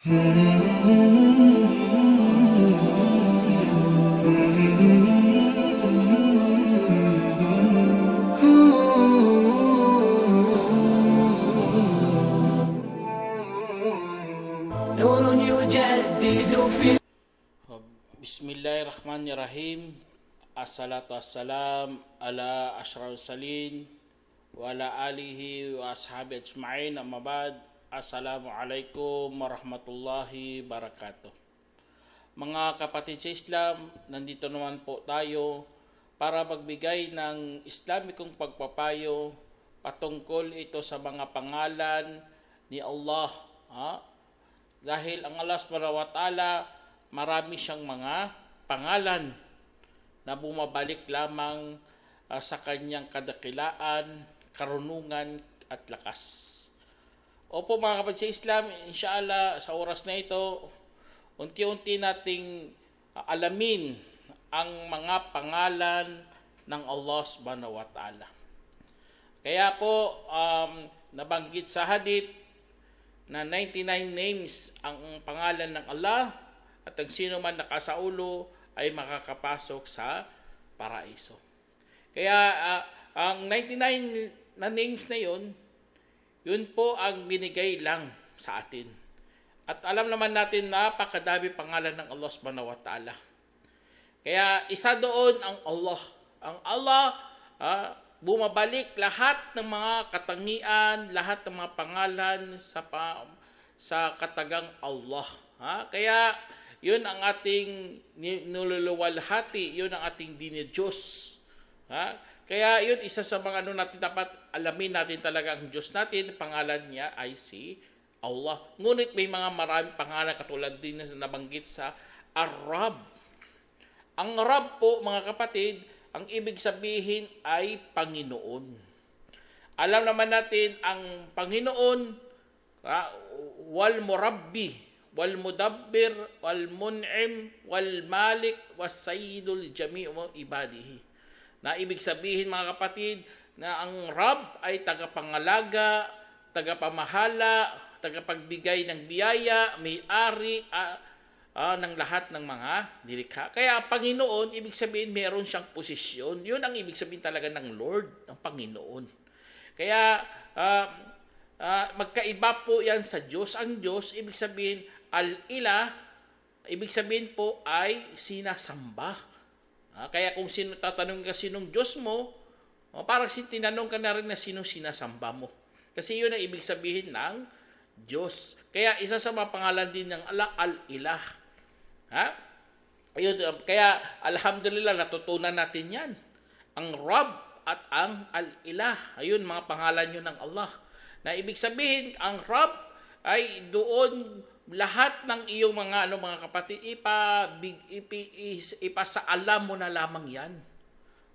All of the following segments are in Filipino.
نور يجدد في Bismillahirrahmanirrahim. Assalatu wassalam ala asyrafil salin wa ala alihi wa ashabi ajma'in. Amma ba'd. Assalamualaikum warahmatullahi wabarakatuh. Mga kapatid sa Islam, nandito naman po tayo para magbigay ng Islamikong pagpapayo patungkol ito sa mga pangalan ni Allah. Dahil ang Allah subhanahu wa ta'ala, marami siyang mga pangalan na bumabalik lamang sa kanyang kadakilaan, karunungan at lakas. Opo mga kapatid sa Islam, inshallah sa oras na ito, unti-unti nating alamin ang mga pangalan ng Allah subhanahu wa ta'ala. Kaya po, nabanggit sa hadith na 99 names ang pangalan ng Allah at ang sino man nakasaulo ay makakapasok sa paraiso. Kaya ang 99 na names na yun po ang binigay lang sa atin. At alam naman natin na napakadami pangalan ng Allah subhanahu wa ta'ala. Kaya isa doon ang Allah. Ang Allah, bumabalik lahat ng mga katangian, lahat ng mga pangalan sa katagang Allah. Kaya yun ang ating niluluwalhati, yun ang ating dinidiyos. Kaya yun isa sa mga natin dapat alamin natin talaga ang Diyos natin, pangalan niya ay si Allah. Ngunit may mga maraming pangalan katulad din na nabanggit sa Arab. Ang Rab po mga kapatid, ang ibig sabihin ay Panginoon. Alam naman natin ang Panginoon, wal murabbi, wal mudabbir, wal mun'im, wal malik, was sayyidul jami'u ibadihi. Na ibig sabihin mga kapatid, na ang Rab ay tagapangalaga, tagapamahala, tagapagbigay ng biyaya, may-ari, ng lahat ng mga nilikha. Kaya Panginoon, ibig sabihin meron siyang posisyon. Yun ang ibig sabihin talaga ng Lord, ng Panginoon. Kaya magkaiba po yan sa Diyos. Ang Diyos, ibig sabihin al-ilah, ibig sabihin po ay sinasamba. Kaya kung tatanong ka sinong Diyos mo, parang tinanong ka na rin na sinong sinasamba mo. Kasi yun ang ibig sabihin ng Diyos. Kaya isa sa mga pangalan din ng Allah, al-ilah. Ayun, kaya alhamdulillah natutunan natin yan. Ang Rab at ang al-ilah. Ayun, mga pangalan yun ng Allah. Na ibig sabihin, ang Rab ay doon lahat ng iyong mga mga kapatid, ipasaalam mo na lamang yan.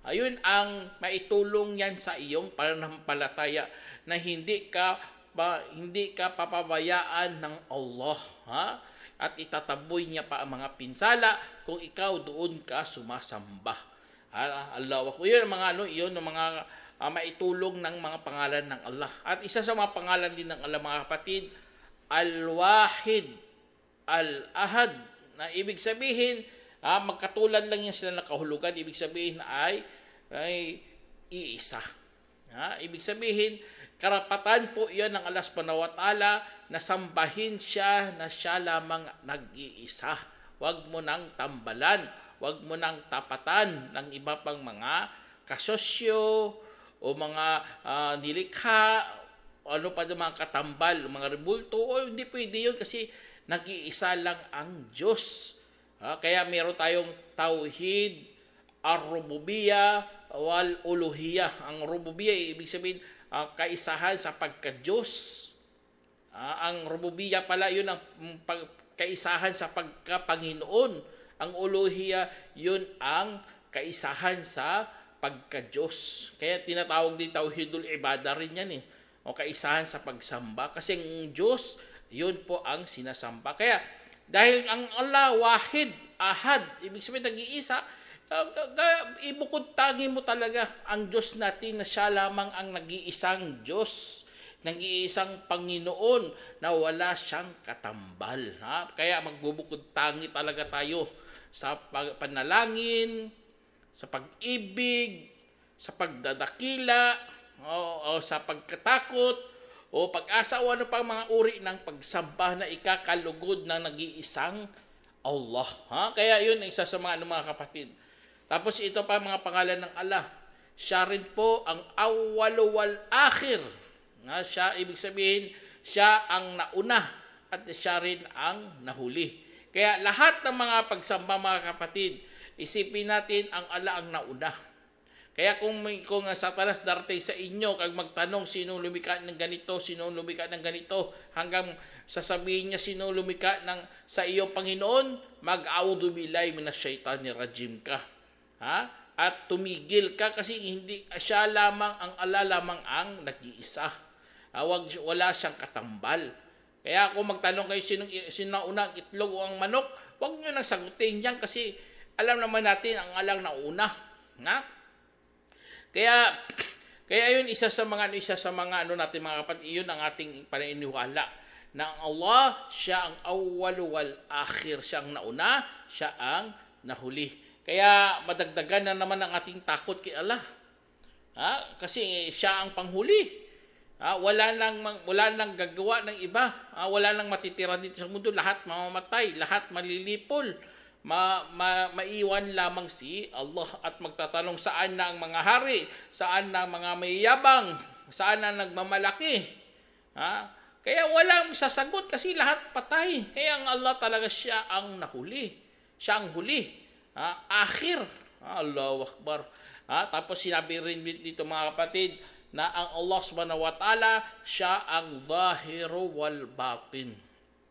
Ayun ang maitulong yan sa iyong pananampalataya na hindi ka papabayaan ng Allah. At itataboy niya pa ang mga pinsala kung ikaw doon ka sumasamba. Allah ko yun ang mga yun ang mga maitulong ng mga pangalan ng Allah. At isa sa mga pangalan din ng Allah mga kapatid, Al-Wahid, Al-Ahad, na ibig sabihin magkatulad lang yan sila nakahulugan, ibig sabihin ay iisa. Ibig sabihin karapatan po iyan ng Allah subhanahu wa ta'ala na sambahin siya na siya lamang nag-iisa. Huwag mo nang tambalan, huwag mo nang tapatan ng iba pang mga kasosyo o mga nilikha, o ano pa ng mga katambal, mga rebulto, o hindi pwede yun kasi nag-iisa lang ang Diyos. Kaya meron tayong tauhid, ar-rububiyya, wal-uluhiyya. Ang rububiyya, ibig sabihin, kaisahan sa pagka-Diyos. Ang rububiyya pala, yun ang kaisahan sa pagka-Panginoon. Ang uluhiyya, yun ang kaisahan sa pagka-Diyos. Kaya tinatawag din tauhidul ibada rin yan o kaisahan sa pagsamba. Kasi ang Diyos, yun po ang sinasamba. Kaya dahil ang Allah, wahid, ahad, ibig sabihin nag-iisa, ibukod tangi mo talaga ang Diyos natin na siya lamang ang nag-iisang Diyos. nag-iisang Panginoon na wala siyang katambal. Ha? Kaya magbubukod tangi talaga tayo sa panalangin, sa pag-ibig, sa pagdadakila, o sa pagkatakot, o pag-asa o ano pang mga uri ng pagsamba na ikakalugod ng nag-iisang Allah. Ha? Kaya yun ang isa sa mga kapatid. Tapos ito pa mga pangalan ng Allah. Siya rin po ang awwal wal akhir. Siya, ibig sabihin, siya ang nauna at siya rin ang nahuli. Kaya lahat ng mga pagsamba mga kapatid, isipin natin ang Allah ang nauna. Kaya kung Satanas darating sa inyo, kag magtanong sinong lumikha ng ganito, sinong lumikha ng ganito, hanggang sasabihin niya sinong lumikha sa iyong Panginoon, mag-a'udhu billahi minash shaitanir rajim ka. Ha? At tumigil ka kasi hindi siya lamang, ang Allah lamang ang nag-iisa. Wala siyang katambal. Kaya kung magtanong kayo sino una, ang itlog o ang manok, huwag nyo nang sagutin yan kasi alam naman natin ang alang nauna. Na? Kaya yun isa sa mga natin mga kapatid, iyon ang ating paniniwala na ang Allah, siya ang awwal wal akhir, siya ang nauna, siya ang nahuli. Kaya madagdagan na naman ang ating takot kay Allah. Kasi siya ang panghuli. Wala nang gagawa ng iba. Wala nang matitira dito sa mundo. Lahat mamamatay, lahat malilipol. Maiwan lamang si Allah at magtatanong saan na ang mga hari, saan na ang mga mayayabang, saan na nagmamalaki. Kaya walang sasagot kasi lahat patay. Kaya ang Allah talaga siya ang nahuli. Siya ang huli. Akhir. Allahu Akbar. Tapos sinabi rin dito mga kapatid, na ang Allah subhanahu wa ta'ala, siya ang zahiru wal batin.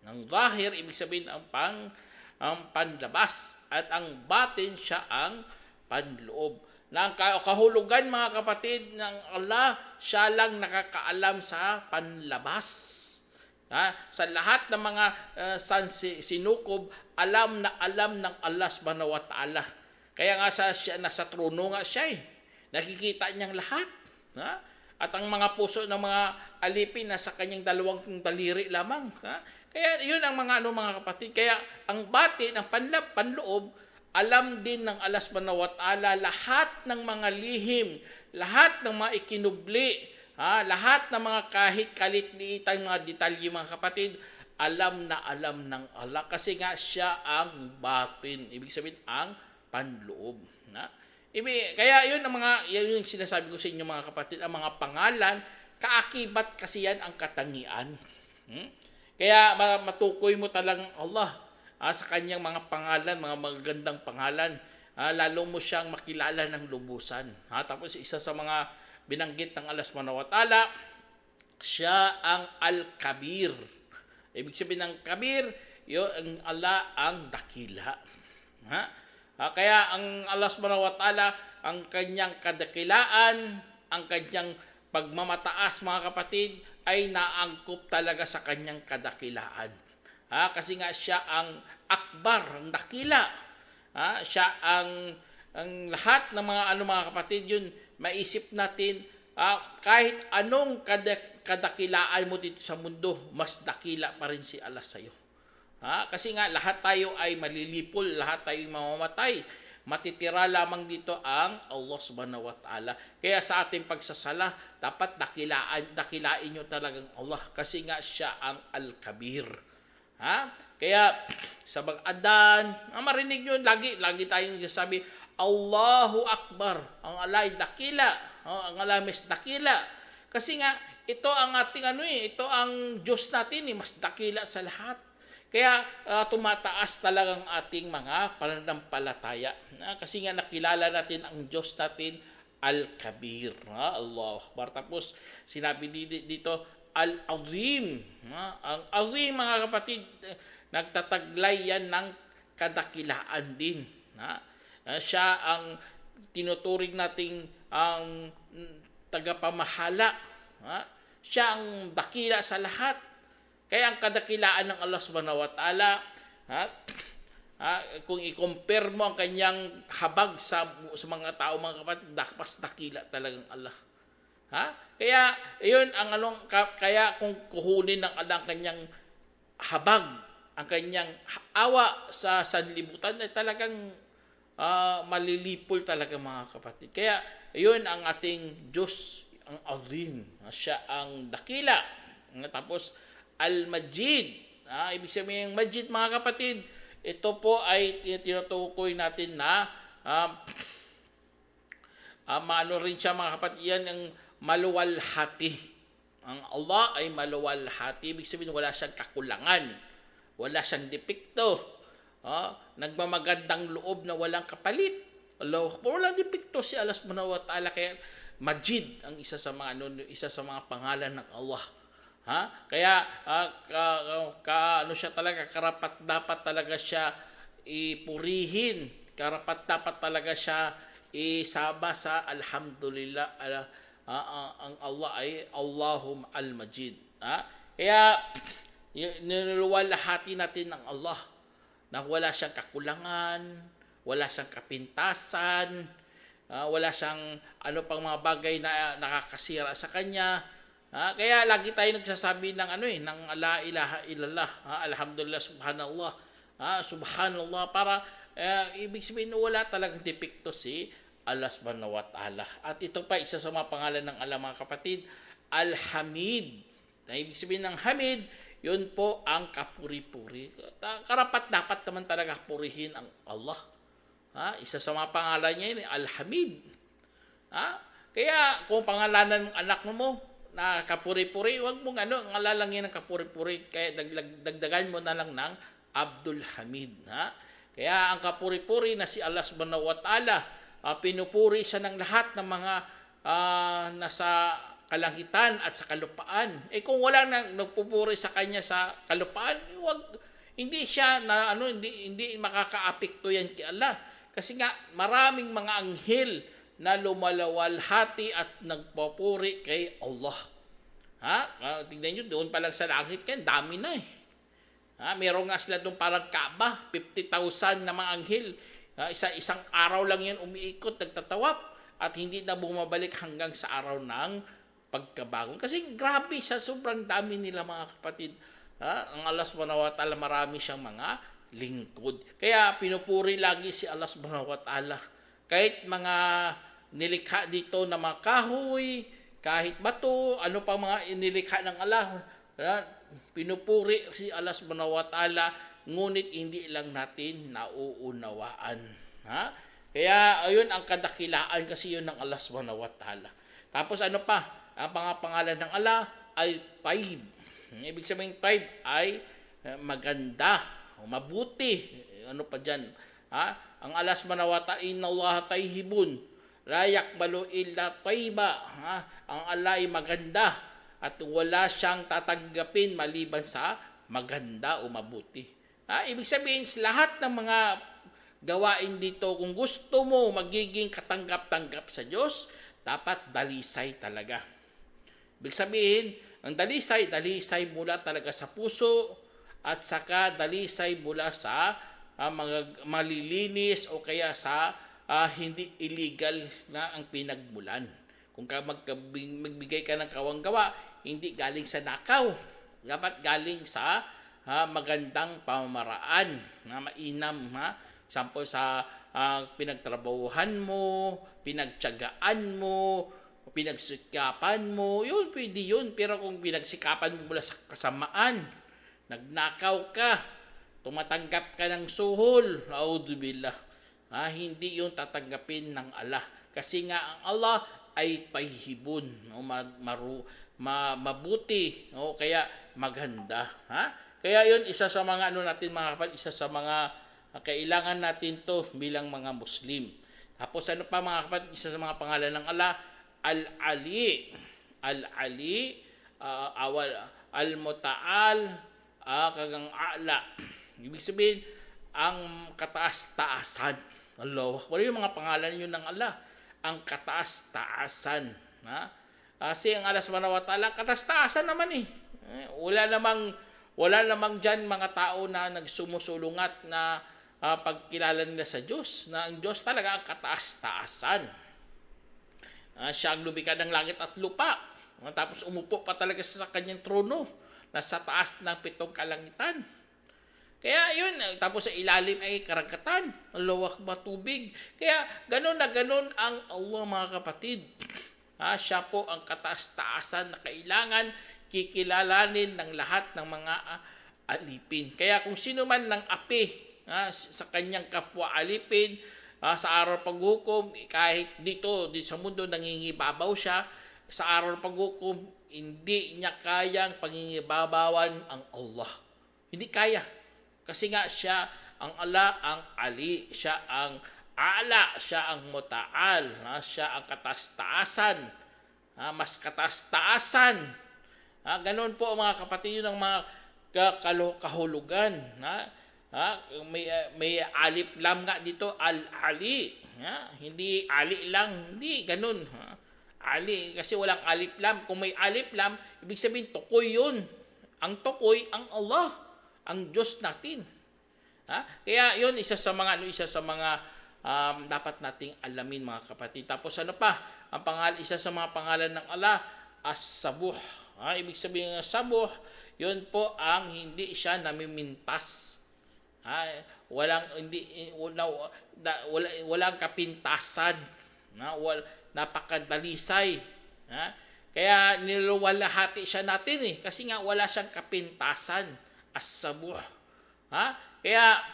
Ang zahir, ibig sabihin ang panlabas, at ang batin, siya ang panloob. Na ang kahulugan mga kapatid ng Allah, siya lang nakakaalam sa panlabas. Sa lahat ng mga sinukob, alam ng Allah subhanahu wa ta'ala. Kaya nga nasa trono nga siya nakikita niyang lahat. At ang mga puso ng mga alipin nasa kanyang dalawang daliri lamang. Kaya yun ang mga kapatid. Kaya ang batin, ang panloob, alam din ng Allah subhanahu wa ta'ala lahat ng mga lihim, lahat ng mga ikinubli, lahat ng mga kahit kalit-liitang mga detalye mga kapatid, alam ng Allah. Kasi nga siya ang batin. Ibig sabihin ang panloob. Kaya yun yung sinasabi ko sa inyo mga kapatid, ang mga pangalan, kaakibat kasi yan ang katangian. Kaya matukoy mo talagang Allah sa kanyang mga pangalan, mga magagandang pangalan. Lalo mo siyang makilala ng lubusan. Tapos isa sa mga binanggit ng Allah subhanahu wa ta'ala, siya ang Al-Kabir. Ibig sabihin ng Kabir, yung Allah ang dakila. Kaya ang Allah subhanahu wa ta'ala, ang kanyang kadakilaan, ang kanyang pagmamataas mga kapatid, ay naangkop talaga sa kanyang kadakilaan. Kasi nga siya ang akbar, ang dakila. Siya ang lahat ng mga kapatid, yun maisip natin, kahit anong kadakilaan mo dito sa mundo, mas dakila pa rin si Allah sa'yo. Kasi nga lahat tayo ay malilipol, lahat tayo ay mamamatay. Matitira lamang dito ang Allah subhanahu wa ta'ala. Kaya sa ating pagsasala, dapat dakilain nyo talagang Allah. Kasi nga siya ang Al-Kabir. Kaya sa mag-adan, marinig nyo, lagi tayong nagsasabi, Allahu Akbar. Ang Allah ay dakila. Ang Allah mas dakila. Kasi nga, ito ang ating ito ang Diyos natin, mas dakila sa lahat. Kaya tumataas talagang ating mga pananampalataya. Kasi nga nakilala natin ang Diyos natin, Al-Kabir. Allahu Akbar. Tapos sinabi dito, Al-Azim. Ang Azim mga kapatid, nagtataglay yan ng kadakilaan din. Siya ang tinuturing nating ang tagapamahala. Siya ang dakila sa lahat. Kaya ang kadakilaan ng Allah subhanahu wa ta'ala, kung i-compare mo ang kanyang habag sa mga tao, mga kapatid, mas dakila talagang Allah. Ha? Kaya iyon ang kaya kung kuhunin ng Allah ang kanyang habag, ang kanyang awa sa sanlibutan ay talagang malilipol talaga mga kapatid. Kaya iyon ang ating Diyos, ang Azim. Siya ang dakila. Tapos Al-Majid. Ibig sabihin ng Majid mga kapatid, ito po ay tinutukoy natin na maano rin siya mga kapatid, yan ang maluwalhati. Ang Allah ay maluwalhati. Ibig sabihin wala siyang kakulangan. Wala siyang depekto. Nagmamagandang loob na walang kapalit. Walang depekto si Allah subhanahu wa ta'ala. Kaya Majid ang isa sa mga pangalan ng Allah. Kaya siya talaga, karapat dapat talaga siya ipurihin. Karapat dapat talaga siya isama sa alhamdulillah. Ang Allah ay Allahum al-Majid. Kaya niluwalhati natin ng Allah na wala siyang kakulangan, wala siyang kapintasan, wala siyang pang mga bagay na nakakasira sa kanya. Kaya lagi tayo nagsasabi ng ng la ilaha illallah, alhamdulillah, subhanallah, subhanallah, para ibig sabihin wala talagang depekto si Allah subhanahu wa ta'ala. At ito pa isa sa mga pangalan ng Allah mga kapatid, Al-Hamid. Ibig sabihin ng Hamid, yun po ang kapuri-puri. Karapat dapat naman talaga purihin ang Allah. Isa sa mga pangalan niya yun, Al-Hamid. Kaya kung pangalanan ng anak mo na kapuri-puri, huwag mong ngalalangin ng kapuri-puri. Kaya dagdagan mo na lang ng Abdul Hamid. Kaya ang kapuri-puri na si Allah subhanahu wa ta'ala, pinupuri siya ng lahat ng mga nasa kalangitan at sa kalupaan. Kung wala nang nagpupuri sa kanya sa kalupaan, hindi siya hindi makakaapekto yan kay Allah. Kasi nga maraming mga anghel na lumalawalhati at nagpupuri kay Allah. Tingnan niyo doon pa lang sa langit yan, dami na eh. Meron nga sila doon parang Kaaba, 50,000 na mga anghel. Isang araw lang yan umiikot, nagtatawap, at hindi na bumabalik hanggang sa araw ng pagkabangon. Kasi grabe, sa sobrang dami nila mga kapatid. Ang Allah subhanahu wa ta'ala, marami siyang mga lingkod. Kaya pinupuri lagi si Allah subhanahu wa ta'ala. Kahit mga nilikha dito na mga kahoy, kahit bato, ano pa mga nilikha ng Allah, pinupuri si Allah subhanahu wa ta'ala, ngunit hindi lang natin nauunawaan. Kaya ayun ang kadakilaan kasi yun ng Allah subhanahu wa ta'ala. Tapos ano pa? Ang pangalan ng Allah ay Tayyib. Ibig sabihin Tayyib ay maganda, mabuti. Ano pa dyan? Ang Allah subhanahu wa ta'ala, inna Allah tayyibun, la yaqbalu illa tayyiba. Ang Allah ay maganda at wala siyang tatanggapin maliban sa maganda o mabuti. Ibig sabihin, lahat ng mga gawain dito, kung gusto mo magiging katanggap-tanggap sa Diyos, dapat dalisay talaga. Ibig sabihin, ang dalisay mula talaga sa puso at saka dalisay mula sa mga malilinis o kaya sa hindi illegal na ang pinagmulan. Kung magbigay ka ng kawanggawa, hindi galing sa nakaw. Dapat galing sa magandang pamamaraan na mainam. Sample sa pinagtrabahuhan mo, pinagtiyagaan mo, pinagsikapan mo, yun, pwede yun. Pero kung pinagsikapan mo mula sa kasamaan, nagnakaw ka, tumatanggap ka ng suhol, a'udzubillah, hindi yun tatanggapin ng Allah. Kasi nga ang Allah ay tayyibun, mabuti, kaya maganda. Kaya yun, isa sa mga natin mga kapatid, isa sa mga kailangan natin to bilang mga Muslim. Tapos ano pa mga kapatid, isa sa mga pangalan ng Allah, Al-Ali, Al-Muta'al, kagang A'la. Ibig sabihin, ang kataas-taasan. Allah, wala yung mga pangalan yun ng Allah. Ang kataas-taasan. Kasi ang Allah subhanahu wa ta'ala, kataas-taasan naman eh. Wala namang dyan mga tao na nagsumusulungat na pagkilala nila sa Diyos. Na ang Diyos talaga ang kataas-taasan. Siya ang lumikha ng langit at lupa. Tapos umupo pa talaga siya sa kanyang trono. Nasa taas ng 7 kalangitan. Kaya yun, tapos sa ilalim ay karagatan, luwak ba tubig. Kaya ganun na ganun ang Allah, mga kapatid. Siya po ang kataas-taasan na kailangan kikilalanin ng lahat ng mga alipin. Kaya kung sino man ng api sa kanyang kapwa alipin, sa araw paghukom, kahit dito sa mundo nangingibabaw siya, sa araw paghukom, hindi niya kayang pangingibabawan ang Allah. Hindi kaya. Kasi nga siya ang Allah, ang Ali, siya ang Ala, siya ang Muta'al, siya ang kataas-taasan, mas kataas-taasan. Ganon po mga kapatid, yun ang mga kahulugan. May alif lam nga dito, Al-Ali. Hindi Ali lang, hindi ganon. Ali, kasi walang alif lam. Kung may alif lam, ibig sabihin tukoy yun. Ang tukoy, ang Allah, ang Diyos natin. Kaya yun, isa sa mga dapat nating alamin, mga kapatid. Tapos ano pa? Isa sa mga pangalan ng Allah, As-Sabuh. Ibig sabihin ng Sabuh, yun po ang hindi siya namimintas. Walang kapintasan. Napakadalisay. Kaya niluwalhati siya natin kasi nga wala siyang kapintasan. As-Sabuh. Kaya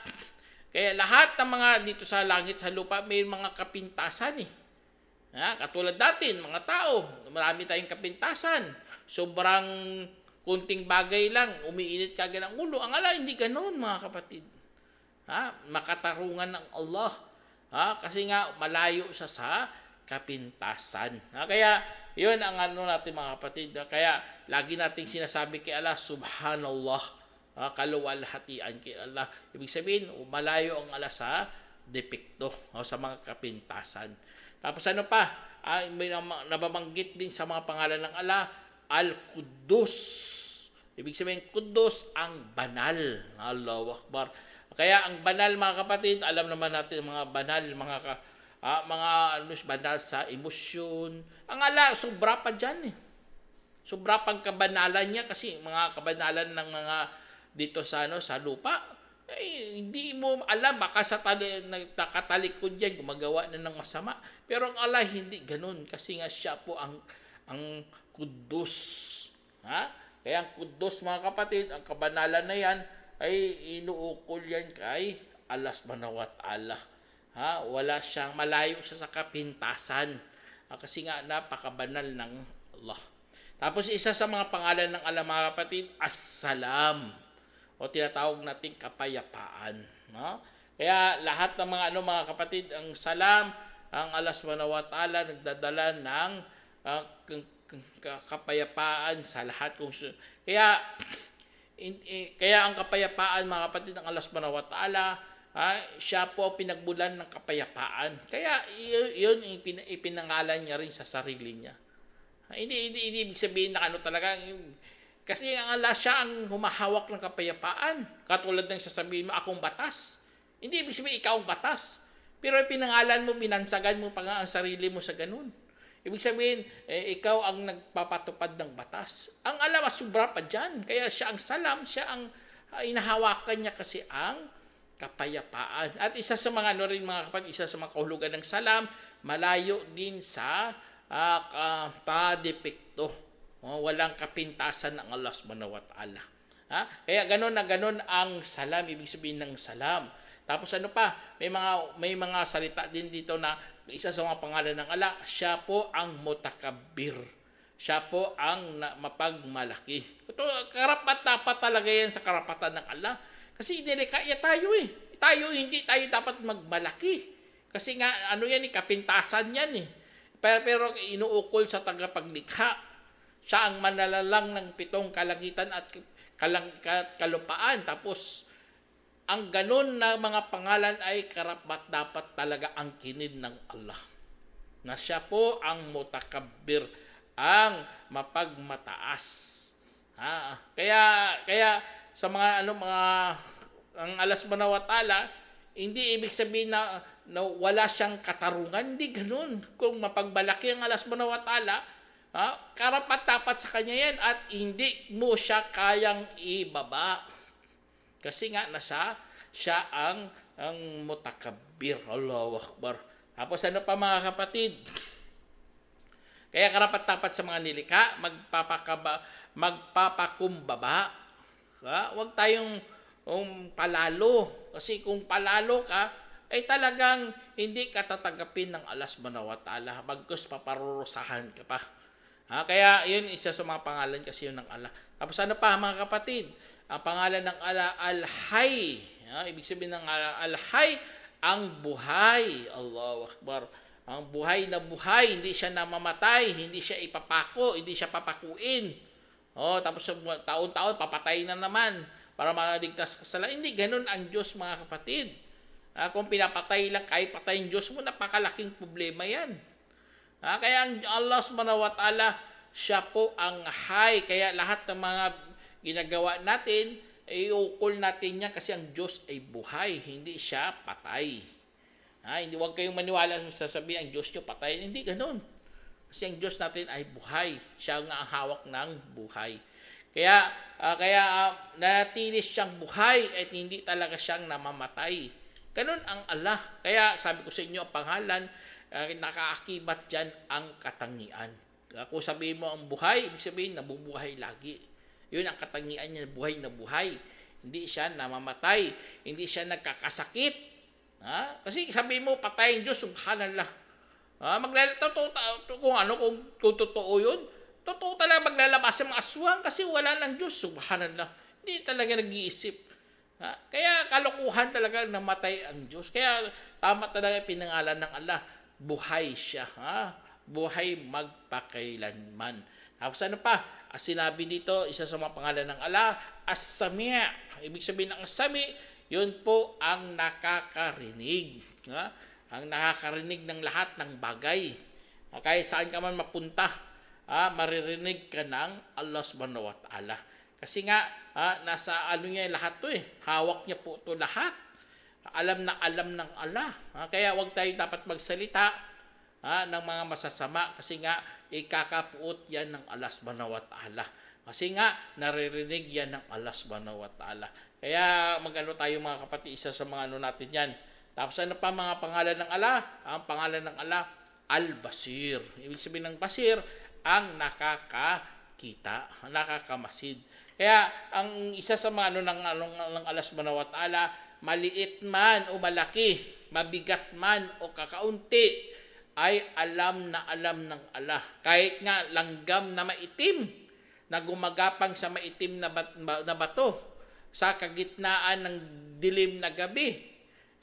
lahat ng mga dito sa langit, sa lupa, may mga kapintasan katulad natin, mga tao, marami tayong kapintasan. Sobrang kunting bagay lang, umiinit kagad ang ulo. Ang Allah, hindi ganoon, mga kapatid. Makatarungan ng Allah. Kasi nga, malayo siya sa kapintasan. Kaya, yun ang natin, mga kapatid. Kaya, lagi nating sinasabi kay Allah, Subhanallah. Kaluwalhatian kay Allah. Ibig sabihin, malayo ang Allah sa depekto, sa mga kapintasan. Tapos ano pa? May nababanggit din sa mga pangalan ng Allah, Al-Quddus. Ibig sabihin, Quddus ang banal. Allahu Akbar. Kaya ang banal, mga kapatid, alam naman natin mga banal, banal sa emosyon. Ang Allah, sobra pa dyan Sobra pang kabanalan niya kasi mga kabanalan ng mga dito sa lupa, hindi mo alam, baka sa nakatalikod yan, gumagawa na ng masama. Pero ang Allah, hindi ganun. Kasi nga siya po ang Quddus. Kaya ang Quddus, mga kapatid, ang kabanalan na yan, ay inuukol yan kay Allah subhanahu wa ta'ala. Wala siyang, malayo siya sa kapintasan. Kasi nga, napakabanal ng Allah. Tapos isa sa mga pangalan ng Allah, mga kapatid, As-Salam. O tinatawag nating kapayapaan. Kaya lahat ng mga kapatid, ang salam, ang Allah subhanahu wa ta'ala nagdadala ng kapayapaan sa lahat. Kaya ang kapayapaan, mga kapatid, ng Allah subhanahu wa ta'ala, siya po pinagbulan ng kapayapaan. Kaya yun ipinangalan niya rin sa sarili niya. Hindi ibig sabihin na talaga, kasi ang Allah, siya ang humahawak ng kapayapaan. Katulad ng sasabihin mo, akong batas. Hindi ibig sabihin, ikaw ang batas. Pero pinangalan mo, binansagan mo pa nga ang sarili mo sa ganun. Ibig sabihin, ikaw ang nagpapatupad ng batas. Ang Allah, masubra pa dyan. Kaya siya ang salam, siya ang inahawakan niya kasi ang kapayapaan. At isa sa mga mga kapatid, isa sa mga kahulugan ng salam, malayo din sa padepekto. Walang kapintasan ng Allah subhanahu wa ta'ala. Kaya ganon na ganon ang salam, ibig sabihin ng salam. Tapos ano pa, may mga salita din dito na isa sa mga pangalan ng Allah, siya po ang Mutakabbir. Siya po ang mapagmalaki. Ito, karapat-dapat talaga yan sa karapatan ng Allah. Kasi nilikaya tayo hindi tayo dapat magmalaki. Kasi nga, kapintasan yan Pero inuukol sa tagapaglikha. Siya ang manalalang ng 7 kalangitan at kalupaan. Tapos, ang ganun na mga pangalan ay karapat-dapat talaga ang kinid ng Allah. Na siya po ang Mutakabbir, ang mapagmataas. Kaya sa mga ang Allah subhanahu wa ta'ala, hindi ibig sabihin na wala siyang katarungan, hindi ganun. Kung mapagbalaki ang Allah subhanahu wa ta'ala, karapat-dapat sa kanya yan at hindi mo siya kayang ibaba. Kasi nga siya ang mutakabbir. Allahu Akbar. Tapos ano pa mga kapatid? Kaya karapat-dapat sa mga nilikha, magpapakumbaba. Huwag tayong palalo. Kasi kung palalo ka, ay talagang hindi ka tatanggapin ng Allah subhanahu wa ta'ala. Bagkus paparurusahan ka pa. Kaya yun, isa sa mga pangalan kasi yun ng Allah. Tapos ano pa mga kapatid? Ang pangalan ng Allah, Al-Hayy. Ibig sabihin ng Al-Hayy, ang buhay. Allahu Akbar. Ang buhay na buhay, hindi siya namamatay, hindi siya ipapako, hindi siya papakuin. Tapos taon-taon papatay na naman para maligtas ka sa kasalanan. Hindi ganun ang Diyos mga kapatid. Kung pinapatay lang, kahit patayin Diyos mo, napakalaking problema yan. Kaya ang Allah subhanahu wa ta'ala, siya po ang hay. Kaya lahat ng mga ginagawa natin, iukol natin niya kasi ang Diyos ay buhay, hindi siya patay. Hindi, huwag kayong maniwala sa sasabihin ang Diyos nyo patay. Hindi ganun. Kasi ang Diyos natin ay buhay. Siya nga ang hawak ng buhay. Kaya nanatili siyang buhay at hindi talaga siyang namamatay. Ganun ang Allah. Kaya sabi ko sa inyo, ang pangalan, nakaakibat dyan ang katangian. Kung sabihin mo ang buhay, ibig sabihin nabubuhay lagi. Yun ang katangian niya, buhay na buhay. Hindi siya namamatay. Hindi siya nagkakasakit. Kasi sabihin mo, patayin Diyos, subhanallah. Kung totoo yun, totoo talaga maglalabas ang aswang kasi wala ng Diyos, subhanallah. Hindi talaga nag-iisip. Kaya kalokohan talaga namatay ang Diyos. Kaya tama talaga pinangalan ng Allah, buhay siya. Buhay magpakailanman. Tapos ano pa? Sinabi dito, isa sa mga pangalan ng Allah, As-Sami'. Ibig sabihin ng As-Sami', yun po ang nakakarinig. Ang nakakarinig ng lahat ng bagay. Kahit saan ka man mapunta, maririnig ka ng Allah subhanahu wa ta'ala. Kasi nga, nasa niya lahat to eh. Hawak niya po to lahat. Alam ng Allah. Kaya wag tayo dapat magsalita ng mga masasama. Kasi nga, ikakapuot yan ng Allah subhanahu wa ta'ala. Kasi nga, naririnig yan ng Allah subhanahu wa ta'ala. Kaya magano tayo mga kapatid, isa sa mga natin yan. Tapos ano pa mga pangalan ng Allah? Ang pangalan ng Allah, Al-Basir. Ibig sabihin ng Basir, ang nakakakita, nakakamasid. Kaya ang isa sa mga ng Allah subhanahu wa ta'ala, maliit man o malaki, mabigat man o kakaunti, ay alam ng Allah. Kahit nga langgam na maitim, na gumagapang sa maitim na bato, sa kagitnaan ng dilim na gabi,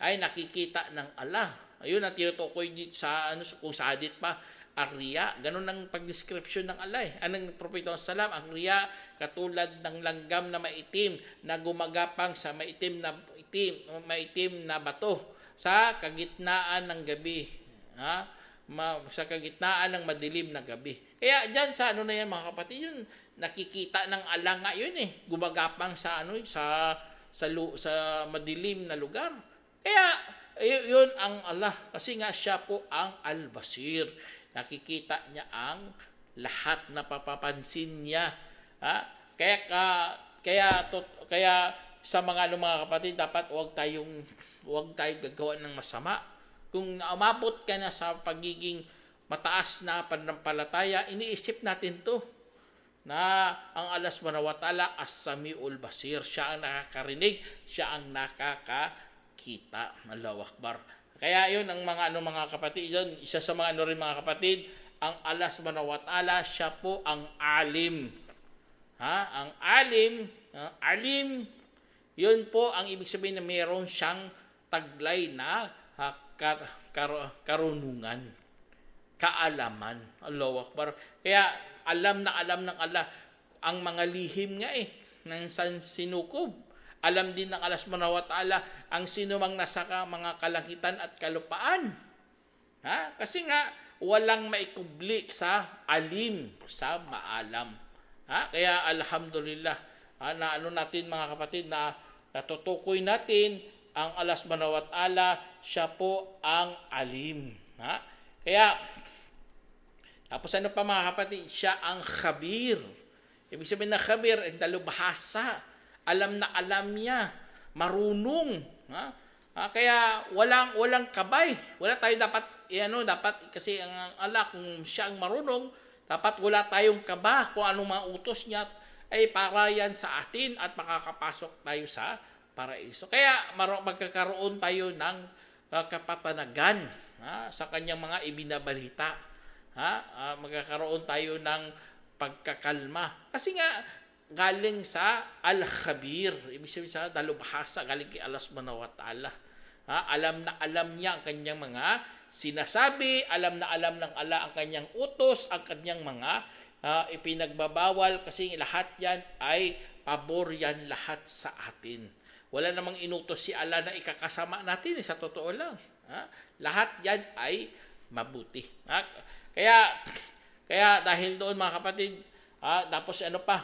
ay nakikita ng Allah. Ayun ang tinutukoy dito sa kung sa hadith pa, Ar-Riya. Ganun ang pag-description ng Allah. Anong propeta sallam, ang riya katulad ng langgam na maitim na gumagapang sa maitim na bato sa kagitnaan ng gabi. Sa kagitnaan ng madilim na gabi. Kaya diyan sa na yan mga kapatid, yun nakikita ng Allah nga yun eh. Gumagapang sa sa madilim na lugar. Kaya yun ang Allah kasi nga siya po ang Al-Basir. Nakikita niya ang lahat na papapansin niya. Kaya sa mga kapatid, dapat huwag tayong gagawa ng masama. Kung umabot ka na sa pagiging mataas na pananampalataya, iniisip natin to na ang Allah subhanahu wa ta'ala As-Sami'ul Basir. Siya ang nakakarinig, siya ang nakakakita. Allahu Akbar. Kaya yun ang mga kapatid, yun, isa sa mga rin mga kapatid, ang Allah subhanahu wa ta'ala, siya po ang alim. Ang alim, yun po ang ibig sabihin na mayroon siyang taglay na karunungan, kaalaman. Allahu Akbar. Kaya alam ng Allah ang mga lihim nga ng sinukob. Alam din ng Allah subhanahu wa ta'ala ang sino mang nasa mga kalangitan at kalupaan. Kasi nga walang maikubli sa alim, sa maalam. Kaya alhamdulillah, na natin mga kapatid, na natutukoy natin ang Allah subhanahu wa ta'ala, siya po ang alim. Ha? Kaya, tapos ano pa mga kapatid, siya ang khabir. Ibig sabihin na khabir, ang dalubhasa. Alam na alam niya. Marunong. Ha? Kaya walang kabay. Wala tayo dapat, dapat kasi ang Allah, kung siya ang marunong, dapat wala tayong kaba kung anong mga utos niya ay para yan sa atin at makakapasok tayo sa paraiso. Kaya magkakaroon tayo ng kapatanagan sa kanyang mga ibinabalita. Magkakaroon tayo ng pagkakalma. Kasi nga, galing sa Al-Khabir. Ibig sabihin sa dalubhasa, galing kay Allah subhanahu wa ta'ala. Alam na alam niya ang kanyang mga sinasabi, alam na alam ng Allah ang kanyang utos, ang kanyang mga ipinagbabawal, kasi lahat yan ay pabor yan lahat sa atin. Wala namang inutos si Allah na ikakasama natin, sa totoo lang. Lahat yan ay mabuti. Kaya dahil doon mga kapatid, tapos ano pa,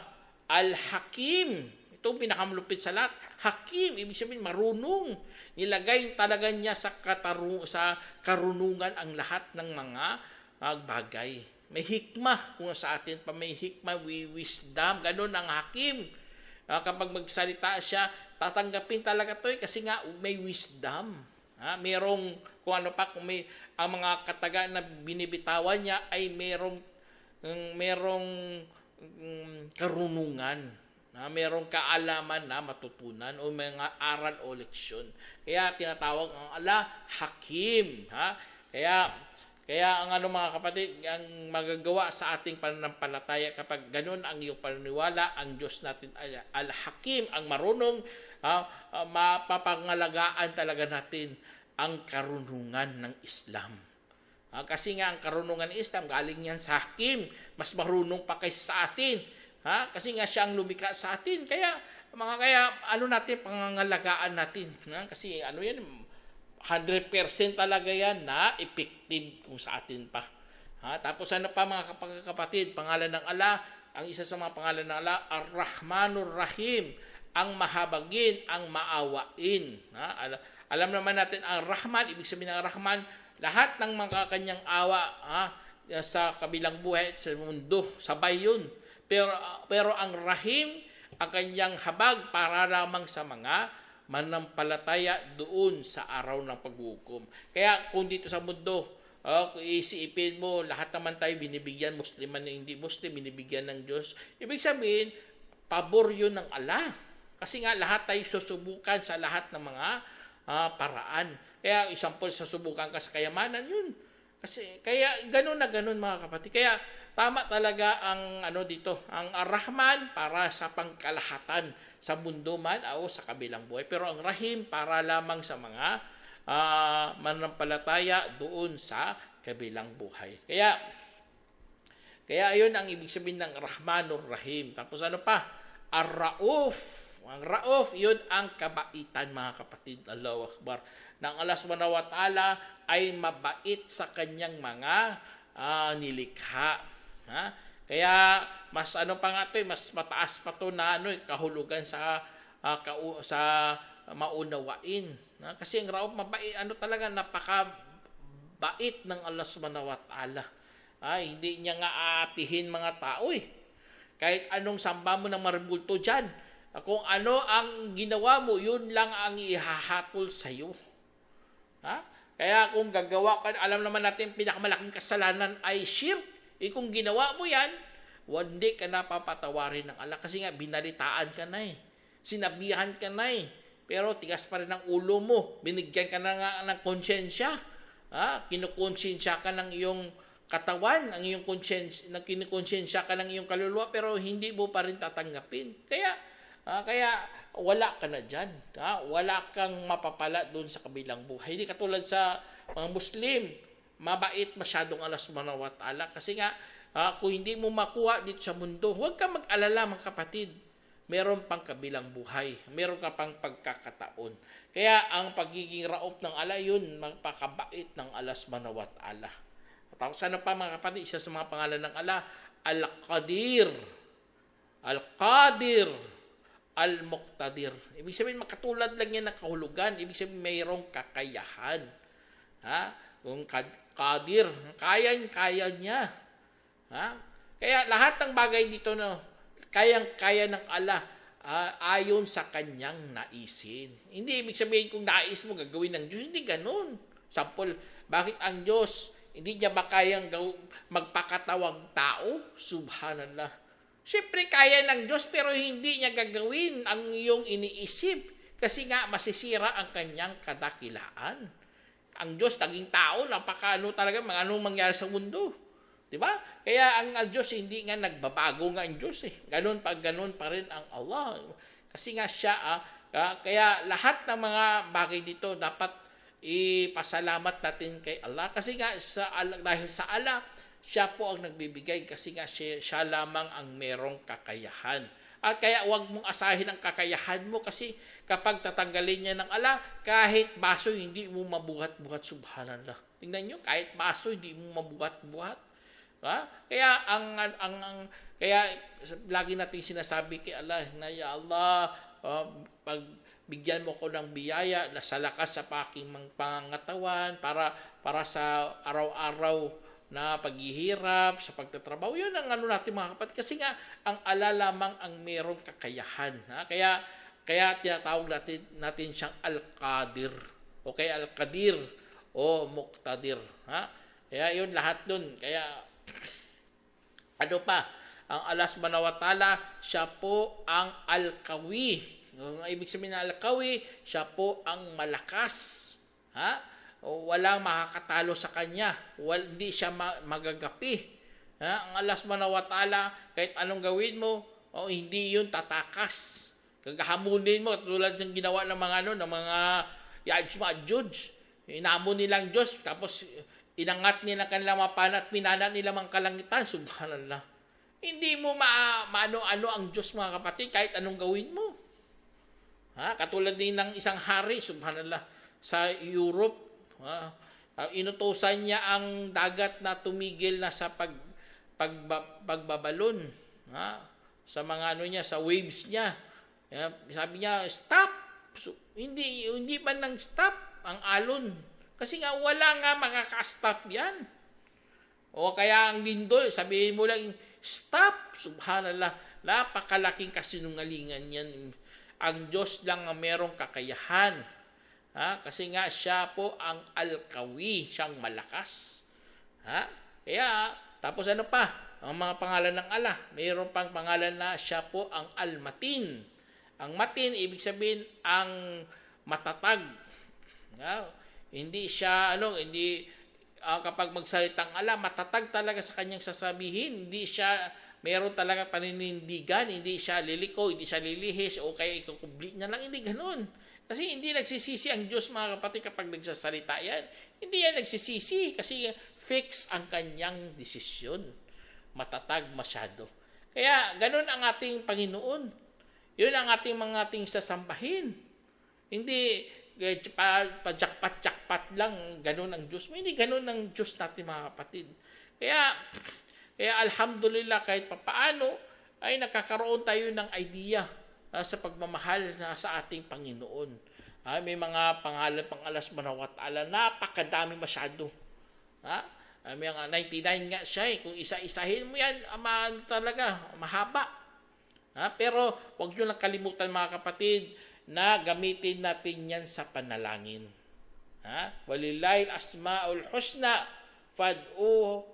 Al-Hakim. Ito pinakamalupit sa lahat. Hakim, ibig sabihin marunong. Nilagay talaga niya sa karunungan ang lahat ng mga bagay. May hikmah kung sa atin pa may hikmah, wisdom, ganun ang hakim. Kapag magsalita siya, tatanggapin talaga to kasi nga may wisdom. Merong kung ano pa, kung may ang mga kataga na binibitawan niya ay merong karunungan, merong kaalaman na matutunan o mga aral o leksyon. Kaya tinatawag ang Allah Hakim. Kaya ang mga kapatid, ang magagawa sa ating pananampalataya kapag ganun ang iyong paniniwala, ang Diyos natin Al-Hakim, ang marunong, mapapangalagaan talaga natin ang karunungan ng Islam. Kasi nga ang karunungan ng Islam, galing yan sa Hakim, mas marunong pa kaysa sa atin. Kasi nga siya ang lumikha sa atin. Kaya natin, pangangalagaan natin. Kasi yan, 100% talaga yan na effective kung sa atin pa. Tapos ano pa mga kapatid, pangalan ng Allah, ang isa sa mga pangalan ng Allah, Ar-Rahmanur Rahim, ang mahabagin, ang maawain. Alam naman natin, ang Rahman, ibig sabihin ng Rahman, lahat ng mga kanyang awa sa kabilang buhay at sa mundo, sabay yun. Pero ang Rahim, ang kanyang habag para lamang sa mga manampalataya doon sa araw ng paghukom. Kaya kung dito sa mundo, kung iisipin mo, lahat naman tayo binibigyan, Muslim man hindi Muslim, binibigyan ng Diyos. Ibig sabihin, pabor yun ng Allah. Kasi nga lahat tayo susubukan sa lahat ng mga paraan. Kaya example, susubukan ka sa kayamanan, yun. Kaya ganun na ganun mga kapatid. Kaya tama talaga ang dito, ang Ar-Rahman para sa pangkalahatan sa mundo man o sa kabilang buhay. Pero ang Rahim para lamang sa mga manampalataya doon sa kabilang buhay. Kaya ayun ang ibig sabihin ng Rahmanur Rahim. Tapos ano pa? Ar-Rauf. Ang Rauf, yun ang kabaitan mga kapatid. Allahu Akbar. Nang Allah subhanahu wa ta'ala ay mabait sa kanyang mga nilikha. Kaya mas mas mataas pa to na kahulugan sa maunawain. Kasi ang Rauf mabait, talaga napakabait ng Allah subhanahu wa ta'ala. Hindi niya nga aapihin mga tao Kahit anong samba mo ng maribulto dyan, kung ano ang ginawa mo, yun lang ang ihahatol sa'yo. Kaya kung gagawa ka, alam naman natin pinakamalaking kasalanan ay shirk. Kung ginawa mo yan, hindi ka napapatawarin ng Allah. Kasi nga, binalitaan ka na sinabihan ka na pero tigas pa rin ang ulo mo. Binigyan ka na nga ng konsyensya. Kinukonsensya ka ng iyong katawan, ang iyong kinukonsensya ka ng iyong kaluluwa, pero hindi mo pa rin tatanggapin. Kaya wala ka na dyan. Wala kang mapapala doon sa kabilang buhay. Hindi katulad sa mga Muslim, mabait masyadong Allah subhanahu wa ta'ala. Kasi nga, kung hindi mo makuha dito sa mundo, huwag ka mag-alala mga kapatid. Meron pang kabilang buhay. Meron ka pang pagkakataon. Kaya ang pagiging raop ng Allah, yun, magpakabait ng Allah subhanahu wa ta'ala. Tapos ano pa mga kapatid, isa sa mga pangalan ng Allah, Al-Qadir. Al-Qadir. al-muqtadir. Ibig sabihin, makatulad lang yan ng kahulugan. Ibig sabihin, mayroong kakayahan. Ha? Kung qadir, kaya niya. Ha? Kaya lahat ng bagay dito, no, kayang-kaya ng Allah ayon sa kanyang naisin. Hindi ibig sabihin kung nais mo gagawin ng Diyos, hindi ganun. Sample, bakit ang Diyos hindi niya ba kayang magpakatawag tao? Subhanallah. Siyempre kaya ng Diyos pero hindi niya gagawin ang iyong iniisip kasi nga masisira ang kanyang kadakilaan. Ang Diyos naging tao, napakaano talaga, anong mangyari sa mundo. Diba? Kaya ang Diyos hindi nga nagbabago nga ang Diyos eh. Ganun pa rin ang Allah. Kasi nga siya, kaya lahat ng mga bagay dito dapat ipasalamat natin kay Allah. Kasi nga dahil sa Allah, siya po ang nagbibigay kasi nga siya lamang ang merong kakayahan. At kaya huwag mong asahin ang kakayahan mo kasi kapag tatanggalin niya ng Allah, kahit baso hindi mo mabuhat-buhat, subhanallah. Tingnan nyo, kahit baso hindi mo mabuhat-buhat. Ha? Kaya kaya lagi nating sinasabi kay Allah na ya Allah, pagbigyan mo ko ng biyaya na sa lakas sa aking pangangatawan para sa araw-araw na paghihirap, sa pagtatrabaho. Yun ang natin mga kapatid. Kasi nga, ang Allah lamang ang merong kakayahan. Ha? Kaya tinatawag natin siyang Al-Qadir. Okay, Al-Qadir o Muqtadir. Ha? Kaya yun lahat dun. Kaya, ano pa? Ang Allah subhanahu wa ta'ala, siya po ang Al-Qawi. Ang ibig sabihin ng Al-Qawi, siya po ang malakas. Ha? Walang makakatalo sa kanya. Hindi siya magagapi. Ha? Ang Allah subhanahu wa ta'ala, kahit anong gawin mo, hindi yun tatakas. Kagahamunin mo, tulad ng ginawa ng mga Ya'juj. Inamon nilang Diyos, tapos inangat nila kanilang mapana at pinana nila mga kalangitan. Subhanallah. Hindi mo maano-ano ang Diyos mga kapatid kahit anong gawin mo. Ha? Katulad din ng isang hari, subhanallah, sa Europe. Inutusan niya ang dagat na tumigil na sa pagbabalon. Ha? Sa mga sa waves niya. Sabi niya, stop! So, hindi man nang stop ang alon. Kasi nga wala nga makaka-stop yan. O kaya ang lindol, sabihin mo lang, stop! Subhanallah, napakalaking kasinungalingan yan. Ang Diyos lang ang merong kakayahan. Ha? Kasi nga siya po ang Al-Qawi, siyang malakas. Ha? Kaya, tapos ano pa? Ang mga pangalan ng Allah, mayroon pang pangalan na siya po ang Al-Matin. Ang matin, ibig sabihin, ang matatag. Ha? Hindi siya, kapag magsalitang Allah, matatag talaga sa kanyang sasabihin. Hindi siya, meron talaga paninindigan, hindi siya liliko, hindi siya lilihis, o kaya ikukubli niya lang, hindi ganun. Kasi hindi nagsisisi ang Diyos, mga kapatid, kapag nagsasalita yan. Hindi yan nagsisisi kasi fix ang kanyang desisyon. Matatag masyado. Kaya ganun ang ating Panginoon. Yun ang ating sasambahin. Hindi pajakpat-jakpat lang, ganun ang Diyos mo. Hindi ganun ang Diyos natin, mga kapatid. Kaya alhamdulillah, kahit papaano, ay nakakaroon tayo ng idea sa pagmamahal sa ating Panginoon. May mga pangalan pang Allah subhanahu wa ta'ala, napakadami masyado. May mga 99 nga siya eh. Kung isa-isahin mo yan, talaga, mahaba. Pero huwag nyo lang kalimutan, mga kapatid, na gamitin natin yan sa panalangin. Walillahil asma'ul husna fad'u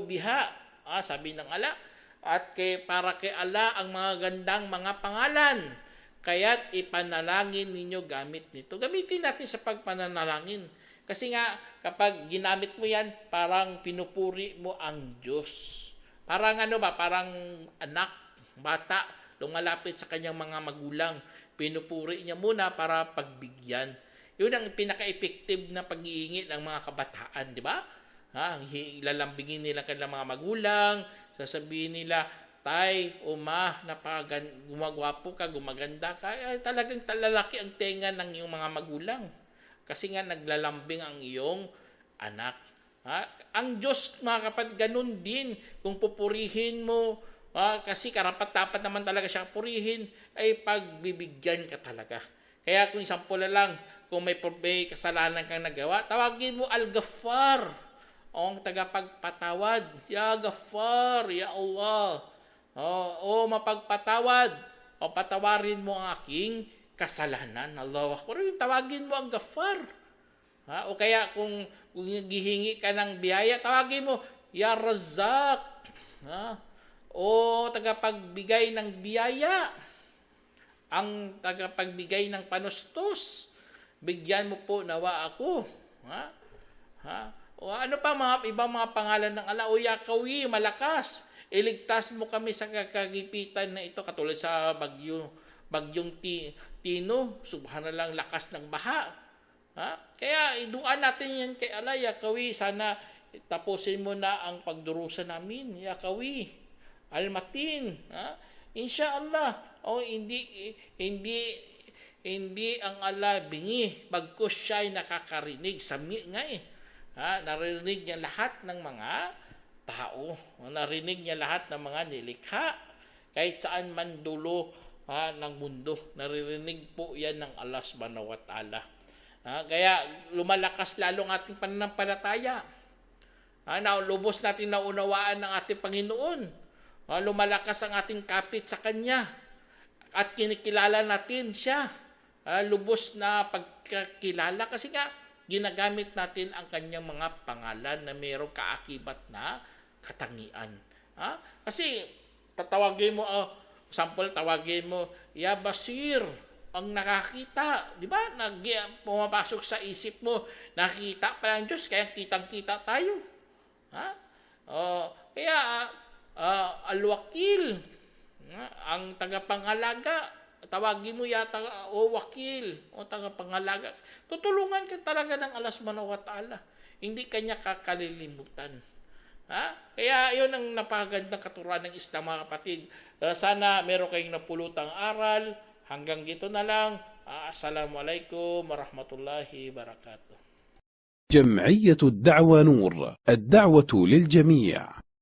biha. Sabi ng Allah. At para kay Allah ang mga gandang mga pangalan. Kaya't ipanalangin ninyo gamit nito. Gamitin natin sa pagpananalangin. Kasi nga, kapag ginamit mo yan, parang pinupuri mo ang Diyos. Parang parang anak, bata, lumalapit sa kanyang mga magulang. Pinupuri niya muna para pagbigyan. Yun ang pinaka-effective na pag-iingi ng mga kabataan, di ba? Ilalambingin nila kanilang mga magulang, sasabihin nila, tay, gumagwapo ka, gumaganda ka, talagang talalaki ang tenga ng iyong mga magulang. Kasi nga naglalambing ang iyong anak. Ang Diyos, mga kapatid, ganun din. Kung pupurihin mo Kasi karapat-dapat naman talaga siyang purihin, ay pagbibigyan ka talaga. Kaya kung isang pula lang, kung may kasalanan kang nagawa, tawagin mo Al-Ghaffar, o ang tagapagpatawad. Ya Ghaffar, Ya Allah. O mapagpatawad, o patawarin mo ang aking kasalanan. Allahu Akbar. Tawagin mo ang Ghaffar. O kaya kung gihingi ka ng biyaya, tawagin mo Ya Razzaq. O tagapagbigay ng biyaya, ang tagapagbigay ng panustos, bigyan mo po nawa ako. O ano pa mga ibang mga pangalan ng Allah? O Ya Qawi, malakas, iligtas mo kami sa kakagipitan na ito, katulad sa bagyong Tino, subhanallah, lakas ng baha. Kaya iduan natin yan kay Allah. Ya Qawi, sana tapusin mo na ang pagdurusa namin. Ya Qawi, Al-Matin, inshallah. Hindi ang Allah bingi, bagkus siya ay nakakarinig. Sami nga narinig niya lahat ng mga tao, narinig niya lahat ng mga nilikha, kahit saan man dulo ng mundo, naririnig po yan ng Allah subhanahu wa ta'ala. Kaya lumalakas lalo ang ating pananampalataya. Lubos natin naunawaan ng ating Panginoon. Lumalakas ang ating kapit sa Kanya at kinikilala natin siya. Lubos na pagkakilala kasi nga ginagamit natin ang Kanyang mga pangalan na mayroong kaakibat na katangian. Kasi tatawagin mo, tawagin mo, Ya Basir, ang nakakita. Di ba? Pumapasok sa isip mo, nakikita pa ng Diyos, kaya kitang-kita tayo. Kaya Al-Wakil, ang tagapangalaga, tawagin mo yata o wakil o tagapangalaga. Tutulungan ka talaga ng Allah subhanahu wa ta'ala. Hindi kanya kakalilimutan. Kaya yun ang napakagandang katuruan ng Islam, mga kapatid. Sana meron kayong napulutang aral. Hanggang dito na lang. Assalamualaikum warahmatullahi wabarakatuh. جمعية الدعوة نور، الدعوة للجميع.